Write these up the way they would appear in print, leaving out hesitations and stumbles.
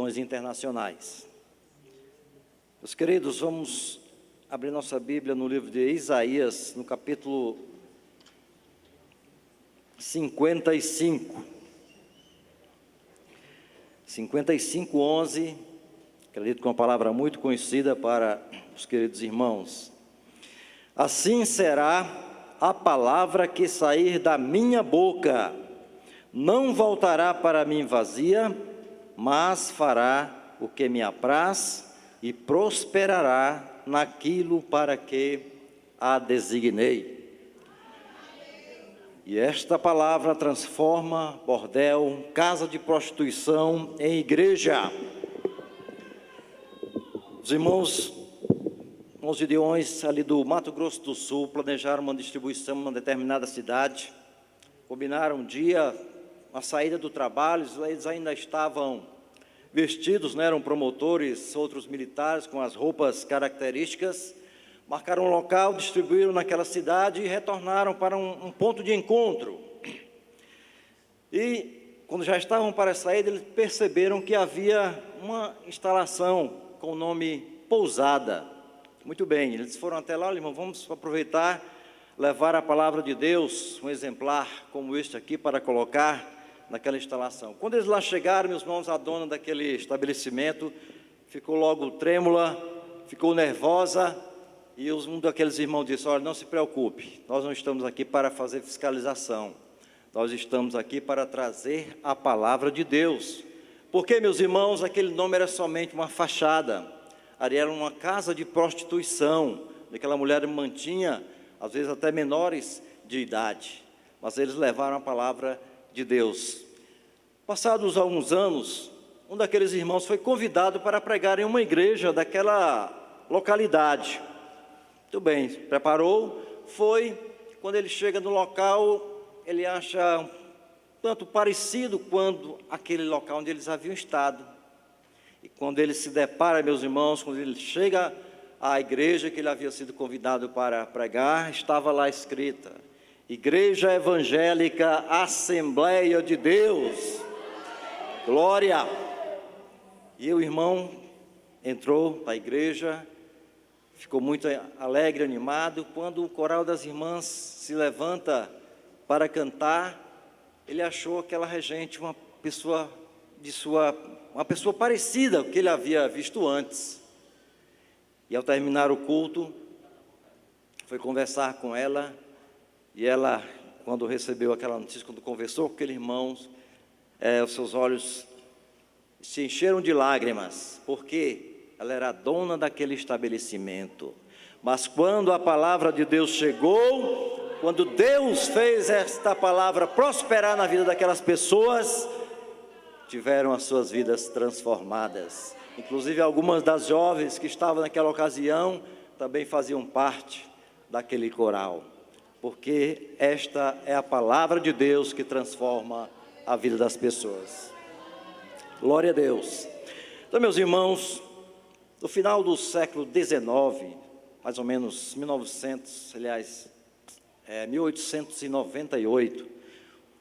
Gideões internacionais. Meus queridos, vamos abrir nossa Bíblia no livro de Isaías, no capítulo 55. 55:11, acredito que é uma palavra muito conhecida para os queridos irmãos. Assim será a palavra que sair da minha boca, não voltará para mim vazia, mas fará o que me apraz e prosperará naquilo para que a designei. E esta palavra transforma bordel, casa de prostituição em igreja. Os irmãos Gideões ali do Mato Grosso do Sul planejaram uma distribuição em uma determinada cidade, combinaram um dia, a saída do trabalho, eles ainda estavam vestidos, né, eram promotores, outros militares com as roupas características, marcaram um local, distribuíram naquela cidade e retornaram para um ponto de encontro. E quando já estavam para sair, eles perceberam que havia uma instalação com o nome Pousada. Muito bem, eles foram até lá, irmão, vamos aproveitar, levar a palavra de Deus, um exemplar como este aqui, para colocar naquela instalação. Quando eles lá chegaram, meus irmãos, a dona daquele estabelecimento ficou logo trêmula, ficou nervosa, e um daqueles irmãos disse: olha, não se preocupe, nós não estamos aqui para fazer fiscalização, nós estamos aqui para trazer a palavra de Deus. Porque, meus irmãos, aquele nome era somente uma fachada, ali era uma casa de prostituição, aquela mulher mantinha, às vezes até menores de idade, mas eles levaram a palavra de Deus. Passados alguns anos, um daqueles irmãos foi convidado para pregar em uma igreja daquela localidade. Muito bem, preparou, foi. Quando ele chega no local, ele acha um tanto parecido com aquele local onde eles haviam estado. E quando ele se depara, meus irmãos, quando ele chega à igreja que ele havia sido convidado para pregar, estava lá escrita: Igreja Evangélica Assembleia de Deus. Glória! E o irmão entrou na igreja, ficou muito alegre, animado. Quando o coral das irmãs se levanta para cantar, ele achou aquela regente uma pessoa parecida com que ele havia visto antes. E ao terminar o culto, foi conversar com ela, e ela, quando recebeu aquela notícia, quando conversou com aquele irmão, os seus olhos se encheram de lágrimas, porque ela era a dona daquele estabelecimento. Mas quando a palavra de Deus chegou, quando Deus fez esta palavra prosperar na vida daquelas pessoas, tiveram as suas vidas transformadas. Inclusive algumas das jovens que estavam naquela ocasião também faziam parte daquele coral, porque esta é a palavra de Deus que transforma a vida das pessoas. Glória a Deus. Então, meus irmãos, no final do século XIX, mais ou menos 1898,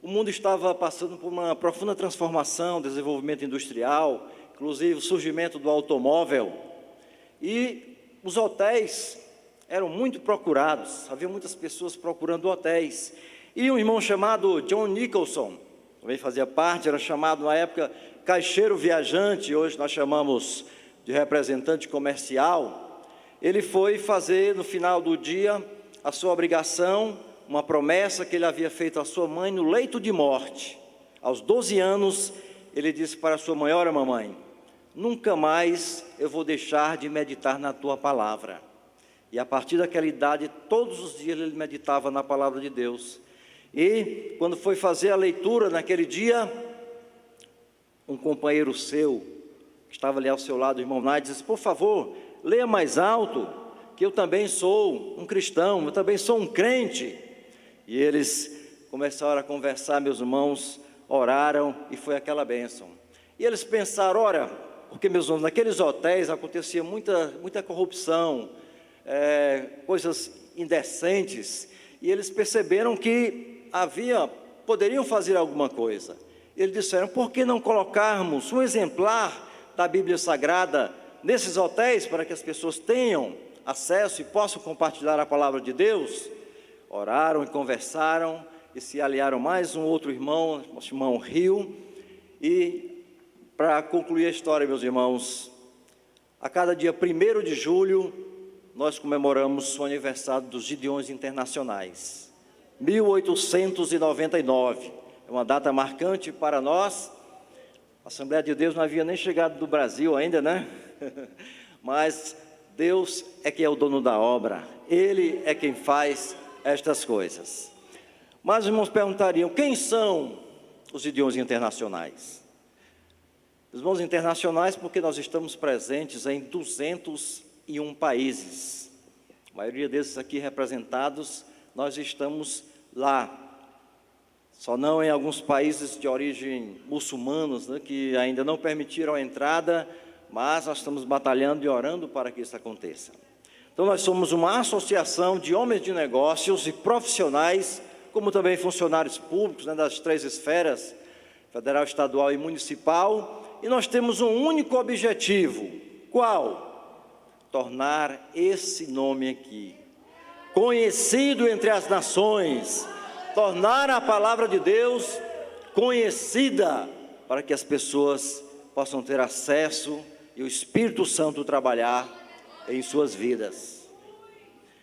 o mundo estava passando por uma profunda transformação, desenvolvimento industrial, inclusive o surgimento do automóvel, e os hotéis eram muito procurados, havia muitas pessoas procurando hotéis, e um irmão chamado John Nicholson, também fazia parte, era chamado na época caixeiro viajante, hoje nós chamamos de representante comercial. Ele foi fazer no final do dia a sua obrigação, uma promessa que ele havia feito à sua mãe no leito de morte. Aos 12 anos, ele disse para a sua mãe: olha, mamãe, nunca mais eu vou deixar de meditar na tua palavra. E a partir daquela idade, todos os dias ele meditava na palavra de Deus. E quando foi fazer a leitura naquele dia, um companheiro seu, que estava ali ao seu lado, o irmão Nai, disse: por favor, leia mais alto, que eu também sou um cristão, eu também sou um crente. E eles começaram a conversar, meus irmãos, oraram, e foi aquela bênção. E eles pensaram: ora, porque, meus irmãos, naqueles hotéis acontecia muita corrupção, coisas indecentes, e eles perceberam que poderiam fazer alguma coisa. Eles disseram: por que não colocarmos um exemplar da Bíblia Sagrada nesses hotéis para que as pessoas tenham acesso e possam compartilhar a palavra de Deus. Oraram e conversaram e se aliaram mais um outro irmão, nosso irmão Rio. E para concluir a história, meus irmãos, a cada dia 1º de julho, nós comemoramos o aniversário dos Gideões Internacionais, 1899. É uma data marcante para nós. A Assembleia de Deus não havia nem chegado do Brasil ainda, né? Mas Deus é quem é o dono da obra. Ele é quem faz estas coisas. Mas os irmãos perguntariam, quem são os Gideões Internacionais? Os irmãos internacionais porque nós estamos presentes em 201 países. A maioria desses aqui representados, nós estamos lá. Só não em alguns países de origem muçulmanos, né, que ainda não permitiram a entrada, mas nós estamos batalhando e orando para que isso aconteça. Então nós somos uma associação de homens de negócios e profissionais, como também funcionários públicos, né, das 3 esferas, federal, estadual e municipal, e nós temos um único objetivo. Qual? Tornar esse nome aqui conhecido entre as nações, tornar a palavra de Deus conhecida, para que as pessoas possam ter acesso e o Espírito Santo trabalhar em suas vidas.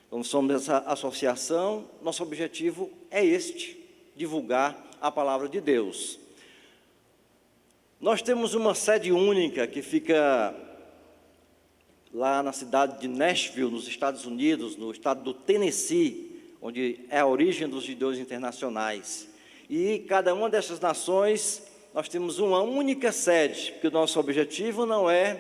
Então, somos essa associação, nosso objetivo é este, divulgar a palavra de Deus. Nós temos uma sede única que fica lá na cidade de Nashville, nos Estados Unidos, no estado do Tennessee, onde é a origem dos Gideões Internacionais. E cada uma dessas nações, nós temos uma única sede, porque o nosso objetivo não é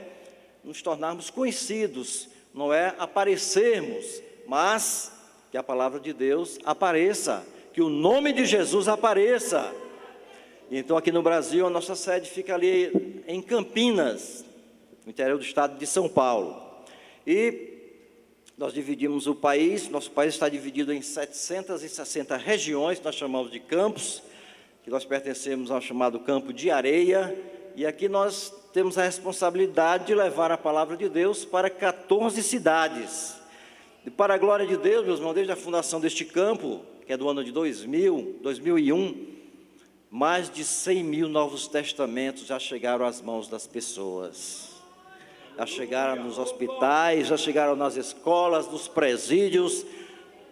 nos tornarmos conhecidos, não é aparecermos, mas que a palavra de Deus apareça, que o nome de Jesus apareça. Então, aqui no Brasil, a nossa sede fica ali em Campinas, no interior do estado de São Paulo. E nós dividimos o país, nosso país está dividido em 760 regiões, nós chamamos de campos, que nós pertencemos ao chamado Campo de Areia, e aqui nós temos a responsabilidade de levar a palavra de Deus para 14 cidades. E para a glória de Deus, meus irmãos, desde a fundação deste campo, que é do ano de 2001, mais de 100 mil novos testamentos já chegaram às mãos das pessoas. Já chegaram nos hospitais, já chegaram nas escolas, nos presídios,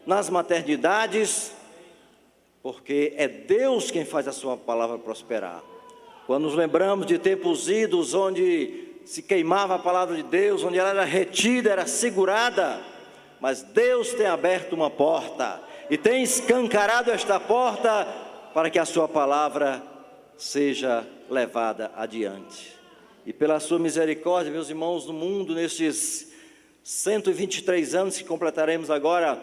nas maternidades, porque é Deus quem faz a sua palavra prosperar. Quando nos lembramos de tempos idos onde se queimava a palavra de Deus, onde ela era retida, era segurada, mas Deus tem aberto uma porta e tem escancarado esta porta para que a sua palavra seja levada adiante. E pela sua misericórdia, meus irmãos, no mundo, nesses 123 anos que completaremos agora,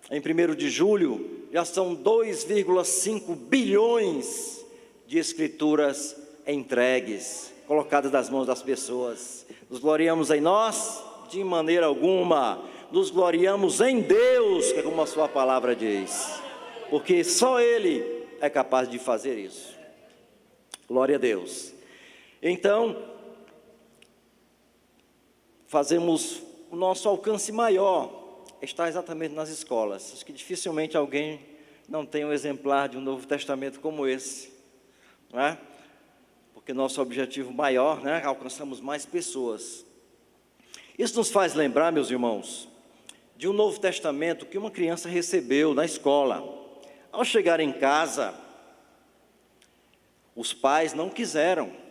em 1º de julho, já são 2,5 bilhões de escrituras entregues, colocadas nas mãos das pessoas. Nos gloriamos em nós? De maneira alguma. Nos gloriamos em Deus, que é como a sua palavra diz, porque só Ele é capaz de fazer isso. Glória a Deus. Então, fazemos o nosso alcance maior, está exatamente nas escolas. Acho que dificilmente alguém não tem um exemplar de um Novo Testamento como esse, não é? Porque nosso objetivo maior, né, alcançamos mais pessoas. Isso nos faz lembrar, meus irmãos, de um Novo Testamento que uma criança recebeu na escola. Ao chegar em casa, os pais não quiseram.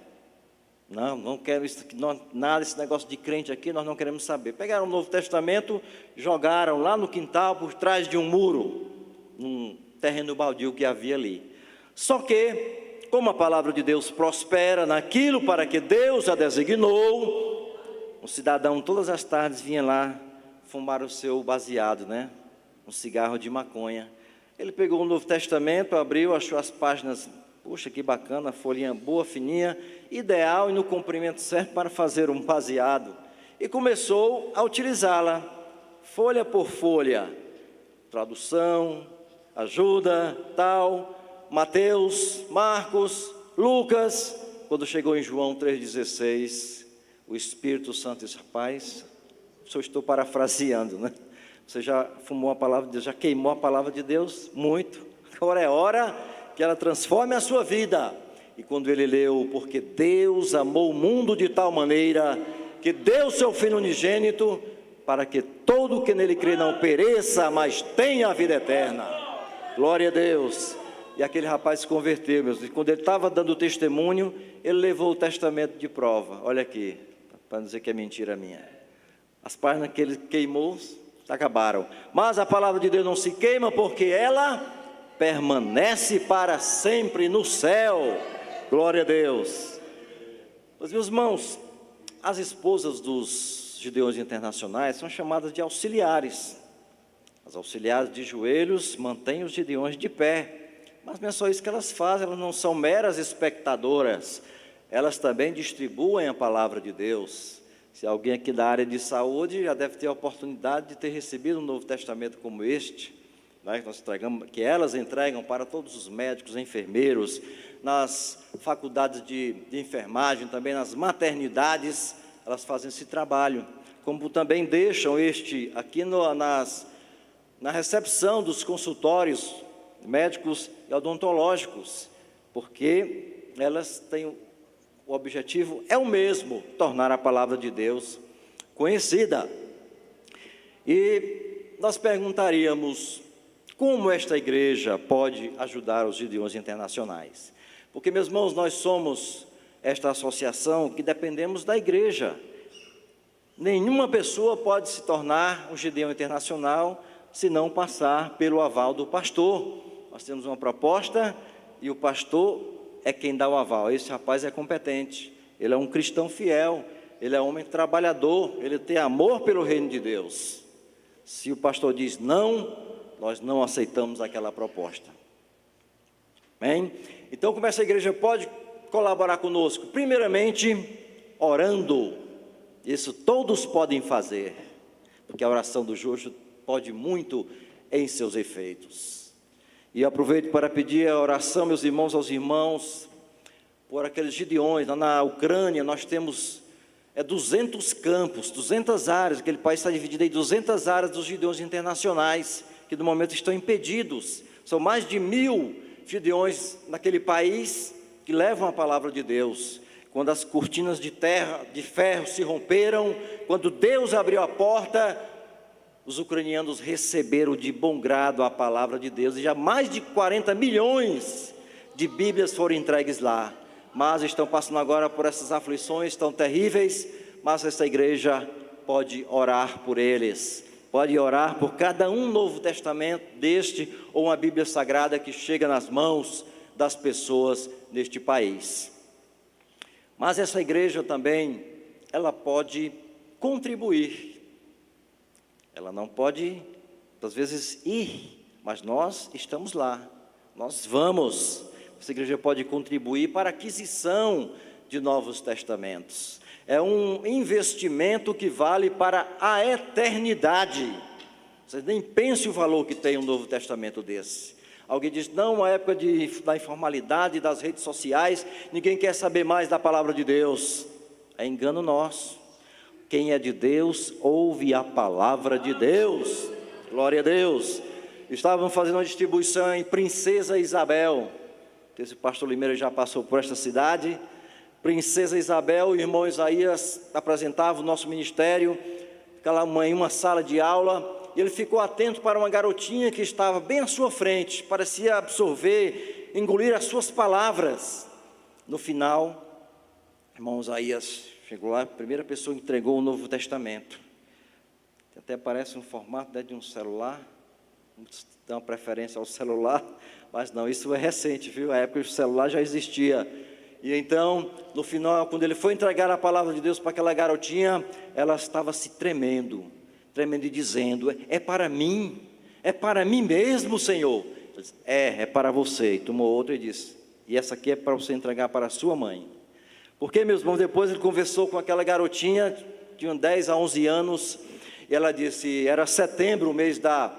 Não quero isso, nada desse negócio de crente aqui, nós não queremos saber. Pegaram o Novo Testamento, jogaram lá no quintal, por trás de um muro, num terreno baldio que havia ali. Só que, como a palavra de Deus prospera naquilo para que Deus a designou, um cidadão todas as tardes vinha lá fumar o seu baseado, né? Um cigarro de maconha. Ele pegou o Novo Testamento, abriu, achou as páginas, puxa, que bacana, folhinha boa, fininha, ideal e no comprimento certo para fazer um baseado. E começou a utilizá-la, folha por folha, tradução, ajuda, tal, Mateus, Marcos, Lucas, quando chegou em João 3,16, o Espírito Santo disse: rapaz, só estou parafraseando, né? Você já fumou a palavra de Deus, já queimou a palavra de Deus? Muito. Agora é hora que ela transforme a sua vida. E quando ele leu: porque Deus amou o mundo de tal maneira que deu seu Filho unigênito, para que todo o que nele crê não pereça, mas tenha a vida eterna. Glória a Deus. E aquele rapaz se converteu, meus filhos. Quando ele estava dando o testemunho, ele levou o testamento de prova. Olha aqui, para não dizer que é mentira minha. As páginas que ele queimou acabaram. Mas a palavra de Deus não se queima, porque ela permanece para sempre no céu. Glória a Deus. Meus irmãos, as esposas dos Gideões internacionais são chamadas de auxiliares. As auxiliares de joelhos mantêm os Gideões de pé. Mas não é só isso que elas fazem, elas não são meras espectadoras, elas também distribuem a palavra de Deus. Se alguém aqui da área de saúde já deve ter a oportunidade de ter recebido um Novo Testamento como este, né, que elas entregam para todos os médicos, enfermeiros, nas faculdades de enfermagem, também nas maternidades, elas fazem esse trabalho, como também deixam aqui na recepção dos consultórios médicos e odontológicos, porque elas têm o objetivo é o mesmo, tornar a palavra de Deus conhecida. E nós perguntaríamos: como esta igreja pode ajudar os Gideões internacionais? Porque, meus irmãos, nós somos esta associação que dependemos da igreja. Nenhuma pessoa pode se tornar um Gideão internacional se não passar pelo aval do pastor. Nós temos uma proposta e o pastor é quem dá o aval. Esse rapaz é competente, ele é um cristão fiel, ele é um homem trabalhador, ele tem amor pelo reino de Deus. Se o pastor diz não, nós não aceitamos aquela proposta. Amém? Então, como essa igreja pode colaborar conosco? Primeiramente, orando. Isso todos podem fazer, porque a oração do justo pode muito em seus efeitos. E aproveito para pedir a oração, meus irmãos, aos irmãos, por aqueles Gideões. Lá na Ucrânia nós temos 200 campos, 200 áreas, aquele país está dividido em 200 áreas dos Gideões internacionais, que no momento estão impedidos. São mais de 1000 Gideões naquele país que levam a palavra de Deus. Quando as cortinas de ferro se romperam, quando Deus abriu a porta, os ucranianos receberam de bom grado a palavra de Deus, e já mais de 40 milhões de Bíblias foram entregues lá. Mas estão passando agora por essas aflições tão terríveis, mas essa igreja pode orar por eles, pode orar por cada um Novo Testamento deste, ou uma Bíblia Sagrada que chega nas mãos das pessoas neste país. Mas essa igreja também, ela pode contribuir. Ela não pode, às vezes, ir, mas nós estamos lá, nós vamos. Essa igreja pode contribuir para a aquisição de Novos Testamentos. É um investimento que vale para a eternidade. Vocês nem pensem o valor que tem um Novo Testamento desse. Alguém diz: não, a época da informalidade, das redes sociais, ninguém quer saber mais da palavra de Deus. É engano nosso. Quem é de Deus, ouve a palavra de Deus. Glória a Deus. Estavam fazendo uma distribuição em Princesa Isabel. Esse pastor Limeira já passou por esta cidade. Princesa Isabel, o irmão Isaías apresentava o nosso ministério, ficava lá em uma sala de aula, e ele ficou atento para uma garotinha que estava bem à sua frente, parecia absorver, engolir as suas palavras. No final, o irmão Isaías chegou lá, a primeira pessoa que entregou o Novo Testamento. Até parece um formato de um celular, muitos dão preferência ao celular, mas não, isso é recente, viu? A época do celular já existia. E então, no final, quando ele foi entregar a palavra de Deus para aquela garotinha, ela estava se tremendo e dizendo: é para mim mesmo, Senhor. Ele disse: é para você. E tomou outra e disse: e essa aqui é para você entregar para a sua mãe. Porque, meus irmãos, depois ele conversou com aquela garotinha, tinha 10 a 11 anos, e ela disse, era setembro, o mês da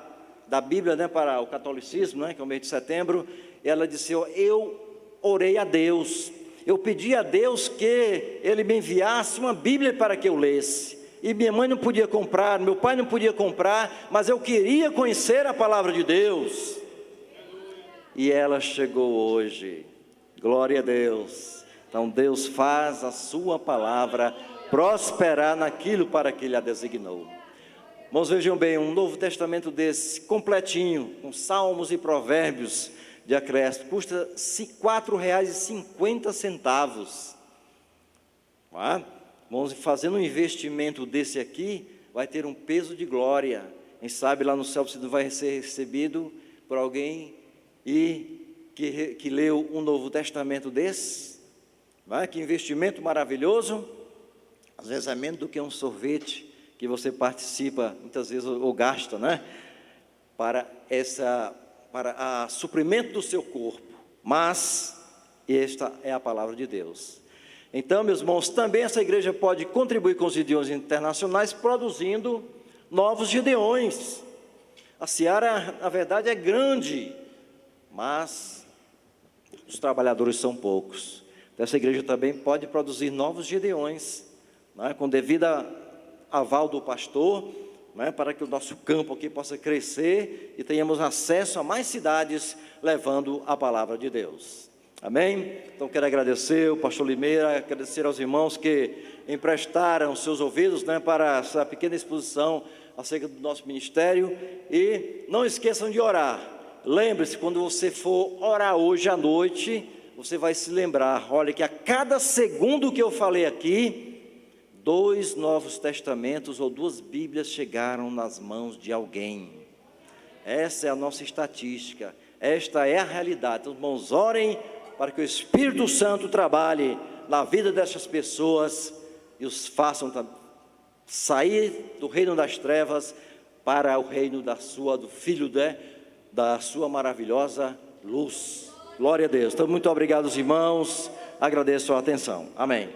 Bíblia, né, para o catolicismo, né, que é o mês de setembro, e ela disse: eu orei a Deus, eu pedi a Deus que Ele me enviasse uma Bíblia para que eu lesse. E minha mãe não podia comprar, meu pai não podia comprar, mas eu queria conhecer a palavra de Deus. E ela chegou hoje, glória a Deus. Então Deus faz a sua palavra prosperar naquilo para que Ele a designou. Irmãos, vejam bem, um Novo Testamento desse, completinho, com salmos e provérbios de acréscimo, custa R$ 4,50. Vamos fazendo um investimento desse aqui, vai ter um peso de glória. Quem sabe lá no céu você não vai ser recebido por alguém que leu um Novo Testamento desse. Que investimento maravilhoso. Às vezes é menos do que um sorvete que você participa, muitas vezes, ou gasta, né? Para suprimento do seu corpo. Mas esta é a palavra de Deus. Então, meus irmãos, também essa igreja pode contribuir com os Gideões internacionais, produzindo novos Gideões. A seara, na verdade, é grande, mas os trabalhadores são poucos. Essa igreja também pode produzir novos Gideões, né, com devida aval do pastor, né, para que o nosso campo aqui possa crescer e tenhamos acesso a mais cidades levando a palavra de Deus. Amém? Então quero agradecer o pastor Limeira, agradecer aos irmãos que emprestaram seus ouvidos, né, para essa pequena exposição acerca do nosso ministério. E não esqueçam de orar. Lembre-se, quando você for orar hoje à noite, você vai se lembrar, olha, que a cada segundo que eu falei aqui, 2 Novos Testamentos ou 2 Bíblias chegaram nas mãos de alguém. Essa é a nossa estatística, esta é a realidade. Então, irmãos, orem para que o Espírito Santo trabalhe na vida dessas pessoas e os façam sair do reino das trevas para o reino do Filho da sua maravilhosa luz. Glória a Deus. Então, muito obrigado, irmãos. Agradeço a atenção. Amém.